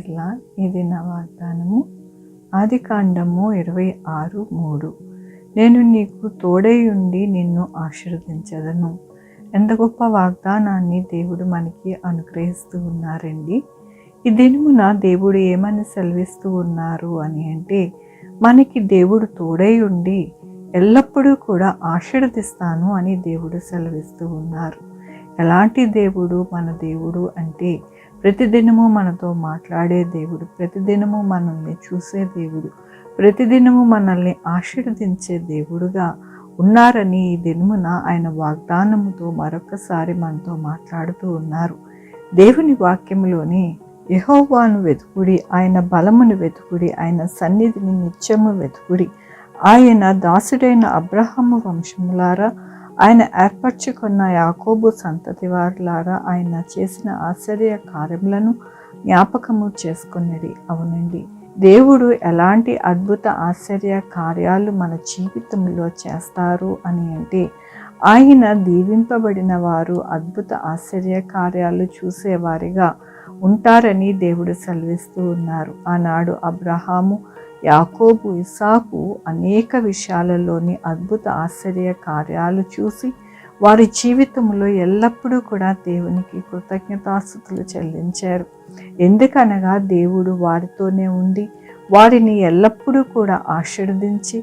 పట్ల ఇది నా వాగ్దానము. ఆదికాండము 26:3. నేను నీకు తోడై ఉండి నిన్ను ఆశీర్వదించెదను. ఎంత గొప్ప వాగ్దానాన్ని దేవుడు మనకి అనుగ్రహిస్తూ ఉన్నారండి. ఈ దినమున దేవుడు ఏమని సెలవిస్తూ ఉన్నారు అని అంటే, మనకి దేవుడు తోడై ఉండి ఎల్లప్పుడూ కూడా ఆశీర్వదిస్తాను అని దేవుడు సెలవిస్తూ ఉన్నారు. ఎలాంటి దేవుడు మన దేవుడు అంటే, ప్రతిదినము మనతో మాట్లాడే దేవుడు, ప్రతిదినము మనల్ని చూసే దేవుడు, ప్రతిదినము మనల్ని ఆశీర్వదించే దేవుడుగా ఉన్నారని ఈ దినమున ఆయన వాగ్దానముతో మరొకసారి మనతో మాట్లాడుతూ ఉన్నారు. దేవుని వాక్యములోని యెహోవాను వెతుకుడి, ఆయన బలమును వెతుకుడి, ఆయన సన్నిధిని నిత్యము వెతుకుడి, ఆయన దాసుడైన అబ్రహాము వంశములారా, ఆయన ఏర్పరచుకున్న యాకోబు సంతతి వారులారా, ఆయన చేసిన ఆశ్చర్య కార్యములను జ్ఞాపకము చేసుకున్నది. అవునండి, దేవుడు ఎలాంటి అద్భుత ఆశ్చర్య కార్యాలు మన జీవితంలో చేస్తారు అని అంటే, ఆయన దీవింపబడిన వారు అద్భుత ఆశ్చర్య కార్యాలు చూసేవారిగా ఉంటారని దేవుడు సెలవిస్తూ ఉన్నారు. ఆనాడు అబ్రహాము, యాకోబు, ఇస్సాకు అనేక విషయాలలోని అద్భుత ఆశ్చర్య కార్యాలు చూసి వారి జీవితంలో ఎల్లప్పుడూ కూడా దేవునికి కృతజ్ఞతాస్తుతులు చెల్లించారు. ఎందుకనగా దేవుడు వారితోనే ఉండి వారిని ఎల్లప్పుడూ కూడా ఆశీర్వదించి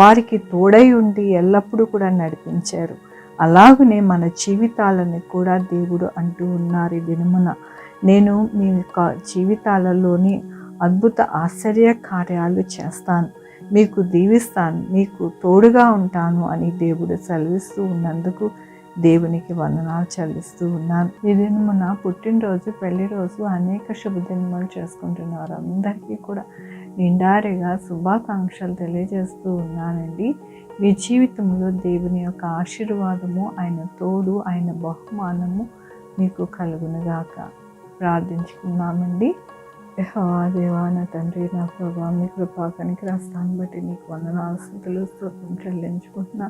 వారికి తోడై ఉండి ఎల్లప్పుడూ కూడా నడిపించారు. అలాగనే మన జీవితాలను కూడా దేవుడు అంటూ ఉన్నారు, ఈ దినమున నేను మీ యొక్క జీవితాలలోని అద్భుత ఆశ్చర్య కార్యాలు చేస్తాను, మీకు దీవిస్తాను, మీకు తోడుగా ఉంటాను అని దేవుడు సెలవిస్తూ ఉన్నందుకు దేవునికి వందనాలు చెల్లిస్తూ ఉన్నాను. ఈ దినమున పుట్టినరోజు, పెళ్లి రోజు, అనేక శుభదినములు చేసుకుంటున్నారు. అందరికీ కూడా నిండారిగా శుభాకాంక్షలు తెలియజేస్తూ ఉన్నానండి. మీ జీవితంలో దేవుని యొక్క ఆశీర్వాదము, ఆయన తోడు, ఆయన బహుమానము మీకు కలుగునుగాక. ప్రార్థించుకున్నామండి. యెహోవా దేవా, నా తండ్రి, నా ప్రభా, మీ కృపా కనికరాస్తాన్ని బట్టి నీకు వందనాలు, స్తుతులు, స్తోత్రం చెల్లించుకుంటున్నా.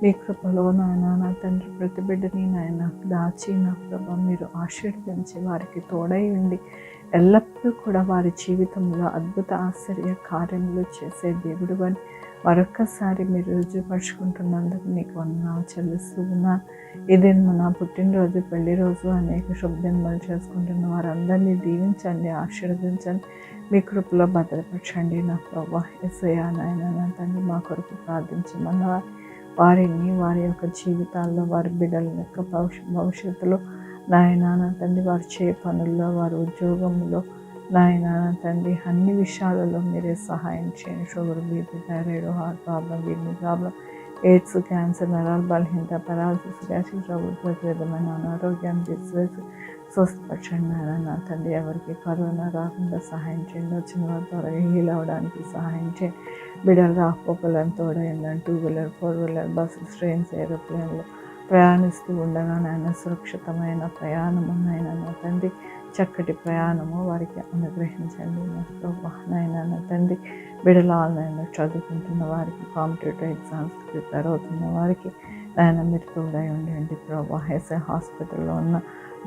మీ కృపలో నాయన, నా తండ్రి, ప్రతి బిడ్డని నాయన దాచి, నా ప్రభా, మీరు ఆశీర్వదించి వారికి తోడై ఉండి ఎల్లప్పుడూ కూడా వారి జీవితంలో అద్భుత ఆశ్చర్య కార్యములు చేసే దేవుడు అని మరొక్కసారి మీరు రుజువుపరుచుకుంటున్నందుకు నీకు వందనాలు చెల్లిస్తూ ఉన్నా. ఇదేమో నా పుట్టినరోజు, పెళ్లి రోజు, అనేక శుభదినములు చేసుకుంటున్న వారందరినీ దీవించండి, ఆశీర్వదించండి, మీ కృపలో భద్రపరచండి. నా ప్రభా యేసయ్యా, నాయన నా తండ్రి, మా కొరకు ప్రార్థించమన్న వారిని, వారి యొక్క జీవితాల్లో, వారి బిడ్డల యొక్క భవిష్యత్తులో నాయన నా తండ్రి, వారు చే పనుల్లో, వారి ఉద్యోగంలో నాయన నా తండ్రి, అన్ని విషయాలలో మీరే సహాయం చేయండి. Sugar, BP, thyroid, heart problem, kidney problem, AIDS, cancer, నరాల బలహీనత, పెరాలసిస్, గ్యాస్ట్రిక్ ట్రబుల్, ప్రతి విధమైన అనారోగ్యాన్ని తీసివేసి స్వస్థపరచండి నాయన నా తండ్రి. ఎవరికి కరోనా రాకుండా సహాయం చేయండి, వచ్చిన వారి త్వరగా హీల్ అవ్వడానికి సహాయం చేయండి. బిడ్డలు రాకపోకలను తోడైందని 2 వీలర్, 4 వీలర్, బస్సెస్, ట్రైన్స్, ఏరోప్లేన్లు ప్రయాణిస్తూ ఉండగా నాయన సురక్షితమైన ప్రయాణము నాయన నా తండ్రి, చక్కటి ప్రయాణము వారికి అనుగ్రహించండి. నాయన నా తండ్రి, బిడ్డలు ఆన్లైన్లో చదువుకుంటున్న వారికి, కాంపిటేటివ్ ఎగ్జామ్స్కి ప్రిపేర్ అవుతున్న వారికి నాయన మీరు తోడై ఉండండి ప్రభా. ఎస్ఐ హాస్పిటల్లో ఉన్న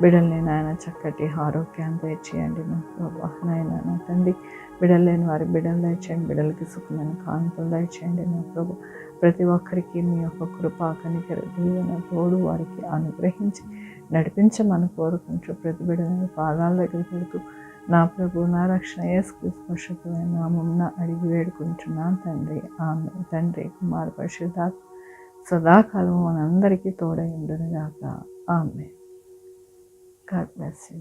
బిడ్డల్ని నాయన చక్కటి ఆరోగ్యాన్ని దయచేయండి నా ప్రభా. నాయన నా తండ్రి, బిడ్డలు లేని వారి బిడ్డలు దయచేయండి, బిడ్డలకి సుఖమైన కానుకలు దయచేయండి నా ప్రభు. ప్రతి ఒక్కరికి మీ యొక్క కృపా కనికర దీవెన తోడు వారికి అనుగ్రహించి నడిపించమని కోరుకుంటూ ప్రతి బిడ్డని పాదాల దగ్గర పెడుతూ నా ప్రభు, నా రక్షణ యేసుక్రీస్తు పరిశుద్ధమైన నామమున అడిగి వేడుకుంటున్నాను తండ్రి. ఆమేన్. తండ్రి, కుమార, పరిశుద్ధాత్మ సదాకాలం మనందరికీ తోడై ఉండునుగాక. ఆమేన్. God bless you.